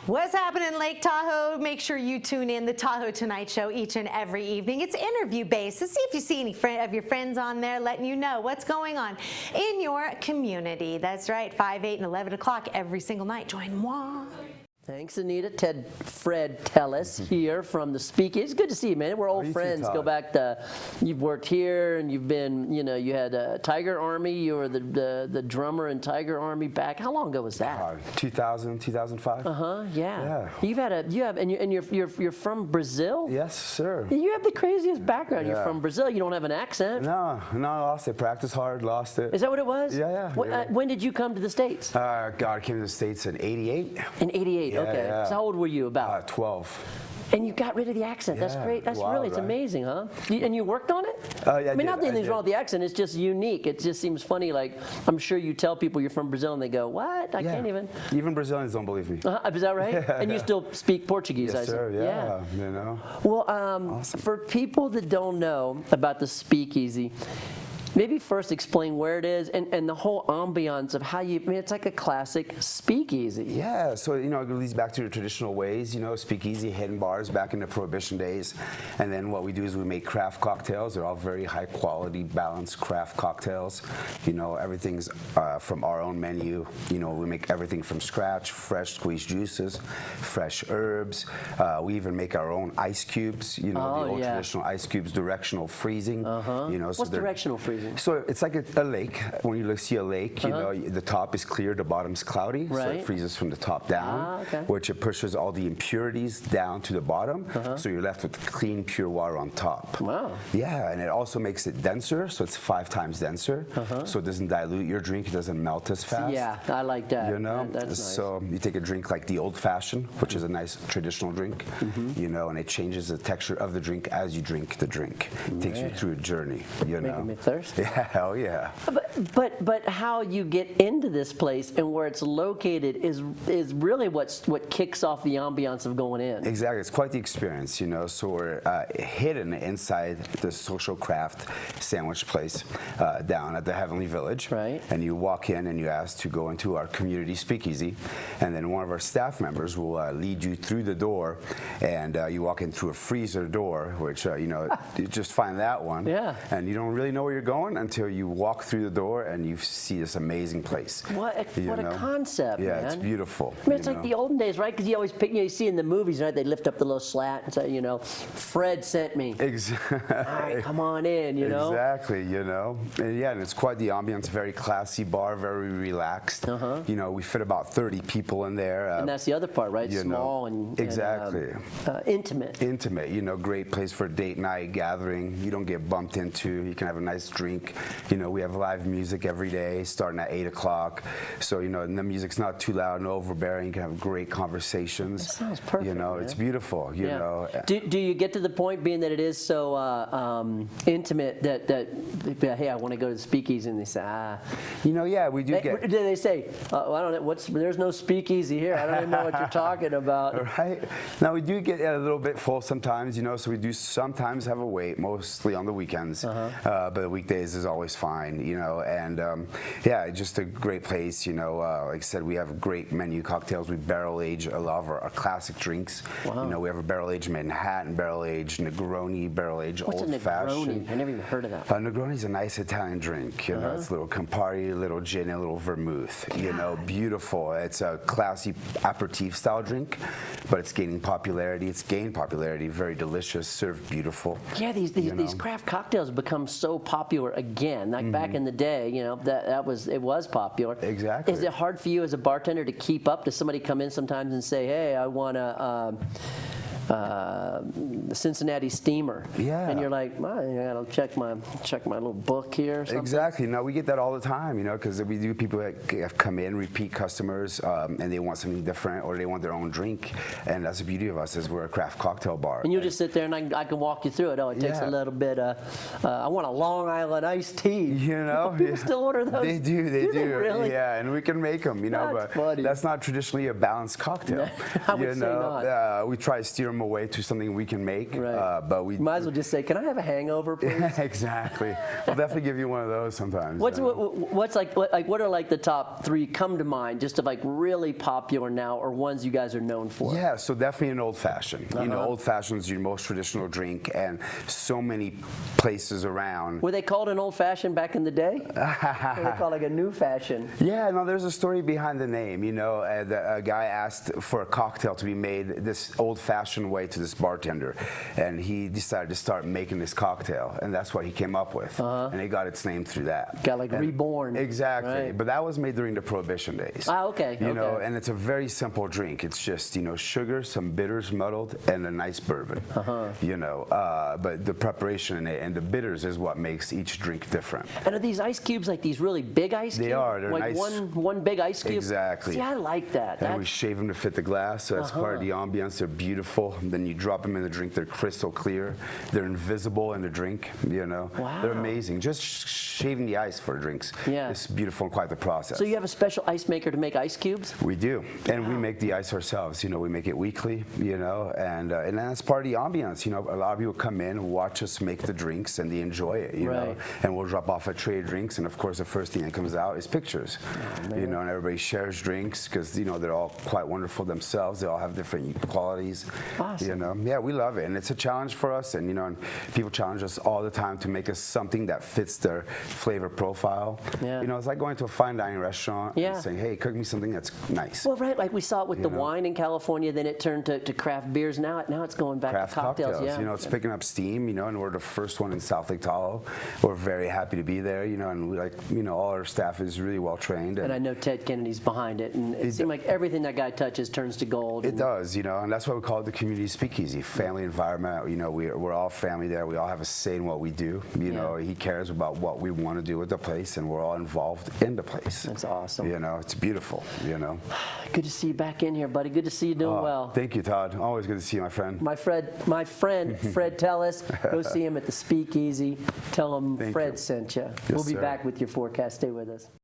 What's happening in Lake Tahoe? Make sure you tune in the Tahoe Tonight Show each and every evening. It's interview-based, so see if you see any of your friends on there letting you know what's going on in your community. That's right, 5, 8, and 11 o'clock every single night. Join moi. Thanks, Anita. Fred Tellis here from the SpeakEasy. It's good to see you, man. We're old friends. Go back to, you've worked here, and you've been, you know, you had Tiger Army. You were the drummer in Tiger Army back. How long ago was that? 2000, 2005. Yeah. And you're from Brazil? Yes, sir. You have the craziest background. Yeah. You're from Brazil. You don't have an accent. No, I lost it. Practiced hard, lost it. Is that what it was? Yeah. When did you come to the States? God, I came to the States in '88. In '88. Okay. Yeah. So how old were you? About 12. And you got rid of the accent. That's great. That's wild, really, it's amazing, huh? And you worked on it? Yeah, I mean, not that anything's wrong with the accent. It's just unique. It just seems funny. Like, I'm sure you tell people you're from Brazil and they go, what? I can't even. Even Brazilians don't believe me. Is that right? Yeah, and you still speak Portuguese, yes, I sir. see. Yeah. You know. Well, awesome. For people that don't know about the SpeakEasy, maybe first explain where it is and the whole ambiance of how you, I mean, it's like a classic speakeasy. Yeah, so, you know, it leads back to the traditional ways, you know, speakeasy, hidden bars back in the Prohibition days. And then what we do is we make craft cocktails. They're all very high quality, balanced craft cocktails. You know, everything's from our own menu. You know, we make everything from scratch, fresh squeezed juices, fresh herbs. We even make our own ice cubes, you know, the old traditional ice cubes, directional freezing. You know, What's directional freezing? So it's like a lake. When you see a lake, you know, the top is clear, the bottom's cloudy, so it freezes from the top down, which it pushes all the impurities down to the bottom, so you're left with clean, pure water on top. Wow. Yeah, and it also makes it denser, so it's 5 times denser, so it doesn't dilute your drink, it doesn't melt as fast. Yeah, I like that. You know, that's nice. So you take a drink like the old fashioned, which is a nice traditional drink, you know, and it changes the texture of the drink as you drink the drink. It takes you through a journey, you know. Making me thirsty. Yeah, hell yeah. But how you get into this place and where it's located is really what kicks off the ambiance of going in. Exactly, it's quite the experience, you know. So we're hidden inside the social craft sandwich place down at the Heavenly Village. Right. And you walk in and you ask to go into our community speakeasy, and then one of our staff members will lead you through the door, and you walk in through a freezer door, which you know, you just find that one. Yeah. And you don't really know where you're going until you walk through the door and you see this amazing place. What a concept, man. Yeah, it's beautiful. I mean, it's like the olden days, right? Because you always pick, you see in the movies, right? They lift up the little slat and say, you know, Fred sent me. Exactly. All right, come on in, you know? Exactly, you know. And yeah, and it's quite the ambiance, very classy bar, very relaxed. You know, we fit about 30 people in there. And that's the other part, right? Small and intimate. Intimate, you know, great place for a date night gathering. You don't get bumped into. You can have a nice drink. You know, we have live music every day starting at 8 o'clock. So, you know, and the music's not too loud and overbearing. You can have great conversations. That sounds perfect. You know, man. it's beautiful, you know. Do you get to the point, being that it is so intimate, that hey, I want to go to the speakeasy, and they say, You know, yeah, we do get. Do they say, I don't know, there's no speakeasy here. I don't even know what you're talking about. Right. Now, we do get a little bit full sometimes, you know, so we do sometimes have a wait, mostly on the weekends. But the weekdays is always fine, you know, and yeah, just a great place, you know. Like I said, we have great menu cocktails. We barrel age a lot of our classic drinks. Wow. You know, we have a barrel aged Manhattan, barrel aged Negroni, barrel aged old fashioned. I never even heard of that. Negroni is a nice Italian drink, you know. It's a little Campari, a little gin, and a little vermouth. You know, beautiful. It's a classy aperitif style drink, but it's gaining popularity. It's gained popularity. Very delicious, served beautiful. Yeah, these craft cocktails have become so popular again. Like back in the day, you know, it was popular. Exactly. Is it hard for you as a bartender to keep up? Does somebody come in sometimes and say, hey, I want a Cincinnati Steamer? Yeah. And you're like, well, I gotta check my little book here or something. Exactly. No, we get that all the time, you know, because we do people that have come in, repeat customers, and they want something different, or they want their own drink. And that's the beauty of us, is we're a craft cocktail bar. And you just sit there and I can walk you through it. Oh, it takes a little bit I want a Long Island iced tea. You know? People still order those? They do. They do. Really? Yeah, and we can make them, you know, That's but funny. that's not traditionally a balanced cocktail. I would say not. We try to steer them them away to something we can make. Right. But we might as well just say, can I have a hangover, please? Exactly. We'll definitely give you one of those sometimes. What are like the top 3 come to mind, just of like really popular now, or ones you guys are known for? Yeah, so definitely an old fashioned. You know, old fashioned is your most traditional drink, and so many places around. Were they called an old fashioned back in the day? Or were they called like a new fashion? Yeah, no, there's a story behind the name. You know, a guy asked for a cocktail to be made this old fashioned way to this bartender, and he decided to start making this cocktail, and that's what he came up with, and it got its name through that. Got like reborn. Exactly, right. But that was made during the Prohibition days. Ah, okay. You know, and it's a very simple drink. It's just, you know, sugar, some bitters muddled, and a nice bourbon. You know, but the preparation and the bitters is what makes each drink different. And are these ice cubes like these really big ice cubes? They are. They're like nice. one big ice cube? Exactly. See, I like that. And we shave them to fit the glass, so that's part of the ambiance. They're beautiful. And then you drop them in the drink. They're crystal clear. They're invisible in the drink. You know, wow. They're amazing. Just shaving the ice for drinks. Yeah. It's beautiful and quite the process. So you have a special ice maker to make ice cubes? We do, and we make the ice ourselves. You know, we make it weekly. You know, and that's part of the ambiance. You know, a lot of people come in, watch us make the drinks, and they enjoy it. You know, and we'll drop off a tray of drinks, and of course, the first thing that comes out is pictures. You know, and everybody shares drinks because you know they're all quite wonderful themselves. They all have different qualities. Awesome. You know, yeah, we love it, and it's a challenge for us. And you know, and people challenge us all the time to make us something that fits their flavor profile. Yeah. You know, it's like going to a fine dining restaurant and saying, "Hey, cook me something that's nice." Well, right, like we saw it with the wine in California. Then it turned to craft beers. Now it's going back Craft to cocktails. Yeah. You know, it's picking up steam. You know, and we're the first one in South Lake Tahoe. We're very happy to be there. You know, and we all our staff is really well trained. And I know Ted Kennedy's behind it, and it seems like everything that guy touches turns to gold. It does, you know, and that's why we call it the community speakeasy, family environment. You know, we're all family there. We all have a say in what we do. You know, he cares about what we want to do with the place, and we're all involved in the place. That's awesome. You know, it's beautiful. You know. Good to see you back in here, buddy. Good to see you doing well. Thank you, Todd. Always good to see you, my friend. My friend Fred Tellis. Go see him at the Speakeasy. Tell him Fred sent you. Yes, we'll be sir. back with your forecast. Stay with us.